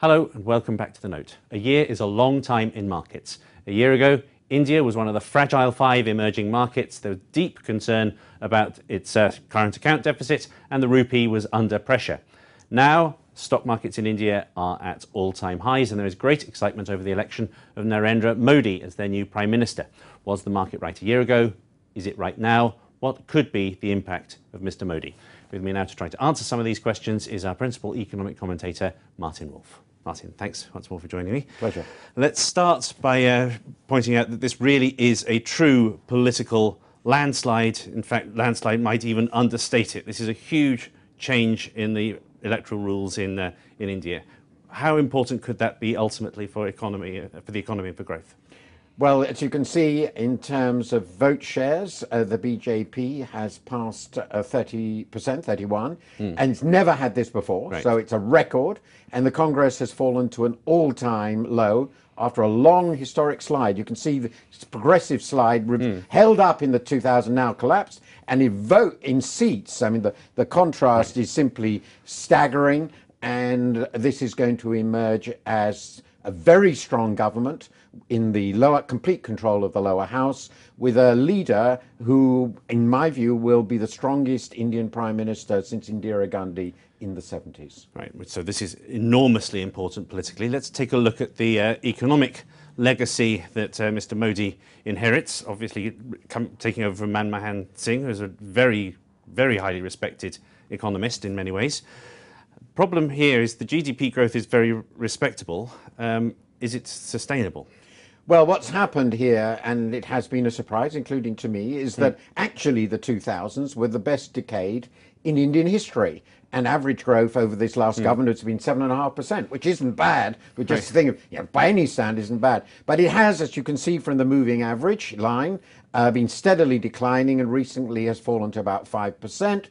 Hello and welcome back to The Note. A year is a long time in markets. A year ago, India was one of the fragile 5 emerging markets. There was deep concern about its current account deficit, and the rupee was under pressure. Now, stock markets in India are at all-time highs, and there is great excitement over the election of Narendra Modi as their new Prime Minister. Was the market right a year ago? Is it right now? What could be the impact of Mr. Modi? With me now to try to answer some of these questions is our principal economic commentator, Martin Wolf. Martin, thanks once more for joining me. Pleasure. Let's start by pointing out that this really is a true political landslide. In fact, landslide might even understate it. This is a huge change in the electoral rules in India. How important could that be ultimately for the economy and for growth? Well, as you can see, in terms of vote shares, the BJP has passed 30%, 31, and it's never had this before, Right. So it's a record, and the Congress has fallen to an all-time low after a long historic slide. You can see the progressive slide held up in the 2000, now collapsed, and in vote in seats, I mean, the contrast is simply staggering, and this is going to emerge as a very strong government in the complete control of the lower house, with a leader who, in my view, will be the strongest Indian Prime Minister since Indira Gandhi in the 70s. Right, so this is enormously important politically. Let's take a look at the economic legacy that Mr. Modi inherits, obviously taking over from Manmohan Singh, who's a very, very highly respected economist in many ways. Problem here is the GDP growth is very respectable. Is it sustainable? Well, what's happened here, and it has been a surprise, including to me, is that actually the 2000s were the best decade in Indian history. And average growth over this last government has been 7.5%, which isn't bad, but just think of, by any stand, isn't bad. But it has, as you can see from the moving average line, been steadily declining and recently has fallen to about 5%,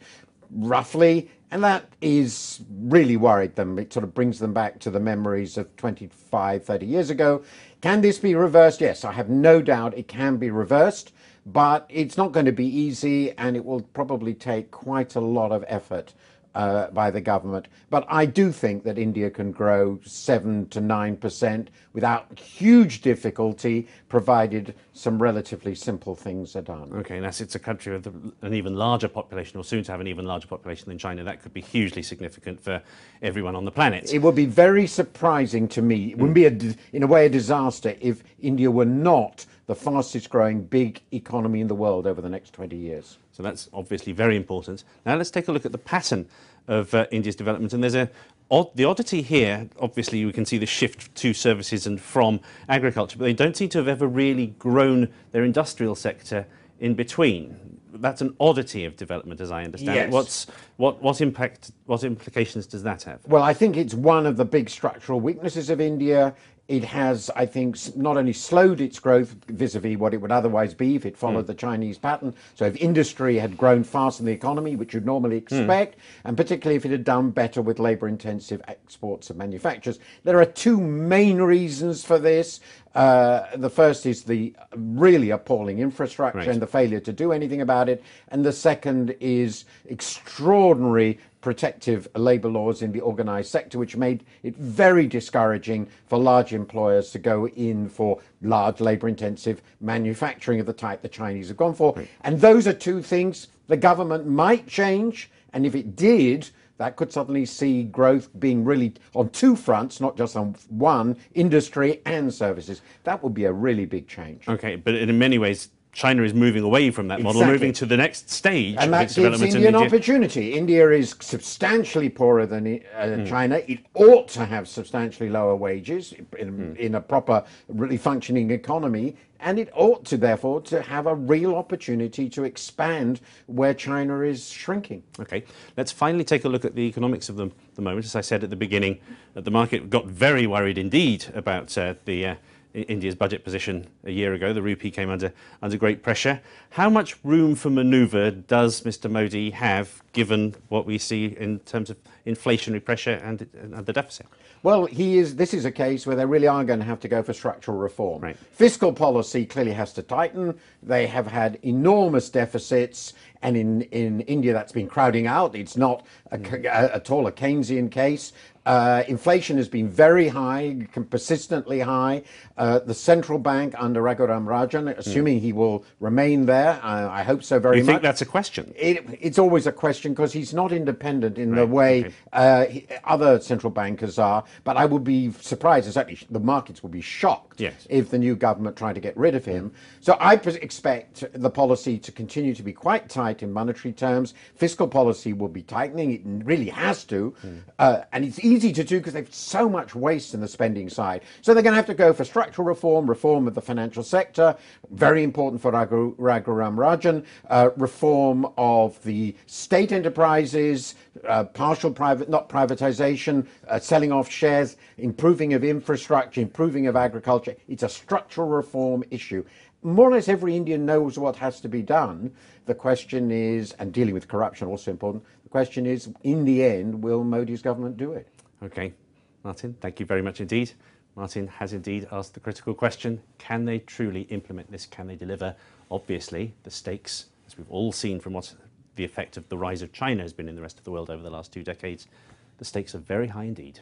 roughly. And that is really worried them. It sort of brings them back to the memories of 25, 30 years ago. Can this be reversed? Yes, I have no doubt it can be reversed, but it's not going to be easy, and it will probably take quite a lot of effort by the government. But I do think that India can grow 7 to 9% without huge difficulty, provided some relatively simple things are done. Okay, and as it's a country with an even larger population, or soon to have an even larger population than China, that could be hugely significant for everyone on the planet. It would be very surprising to me. It wouldn't be, in a way, a disaster if India were not the fastest growing big economy in the world over the next 20 years. So that's obviously very important. Now let's take a look at the pattern of India's development. And there's the oddity here, obviously we can see the shift to services and from agriculture, but they don't seem to have ever really grown their industrial sector in between. That's an oddity of development, as I understand it. Yes. What implications does that have? Well, I think it's one of the big structural weaknesses of India. It has, I think, not only slowed its growth vis-a-vis what it would otherwise be if it followed the Chinese pattern. So if industry had grown faster than the economy, which you'd normally expect, and particularly if it had done better with labour-intensive exports and manufactures. There are 2 main reasons for this. The first is the really appalling infrastructure and the failure to do anything about it. And the second is extraordinary protective labour laws in the organised sector, which made it very discouraging for large employers to go in for large labour-intensive manufacturing of the type the Chinese have gone for. And those are 2 things the government might change, and if it did, that could suddenly see growth being really on 2 fronts, not just on one, industry and services. That would be a really big change. Okay, but in many ways, China is moving away from that model, moving to the next stage and of its that gives development India in an opportunity. India is substantially poorer than China. It ought to have substantially lower wages in a proper, really functioning economy, and it ought to, therefore, to have a real opportunity to expand where China is shrinking. Okay, let's finally take a look at the economics of the moment. As I said at the beginning, the market got very worried indeed about India's budget position a year ago. The rupee came under great pressure. How much room for manoeuvre does Mr. Modi have, given what we see in terms of inflationary pressure and the deficit? Well, this is a case where they really are going to have to go for structural reform. Right. Fiscal policy clearly has to tighten. They have had enormous deficits, and in India that's been crowding out. It's not at all a Keynesian case. Inflation has been very high, persistently high. The central bank under Raghuram Rajan, assuming he will remain there, I hope so very much. You think that's a question? It's always a question because he's not independent in the way other central bankers are. But I would be surprised, and certainly the markets will be shocked if the new government tried to get rid of him. So I expect the policy to continue to be quite tight in monetary terms. Fiscal policy will be tightening. It really has to. And it's easy to do because they've so much waste in the spending side. So they're going to have to go for structural reform, reform of the financial sector, very important for Raghuram Rajan, reform of the state enterprises, partial private, not privatization, selling off shares, improving of infrastructure, improving of agriculture. It's a structural reform issue. More or less every Indian knows what has to be done. The question is, and dealing with corruption also important, the question is, in the end, will Modi's government do it? Okay, Martin, thank you very much indeed. Martin has indeed asked the critical question, can they truly implement this? Can they deliver? Obviously, the stakes, as we've all seen from what the effect of the rise of China has been in the rest of the world over the last 2 decades, the stakes are very high indeed.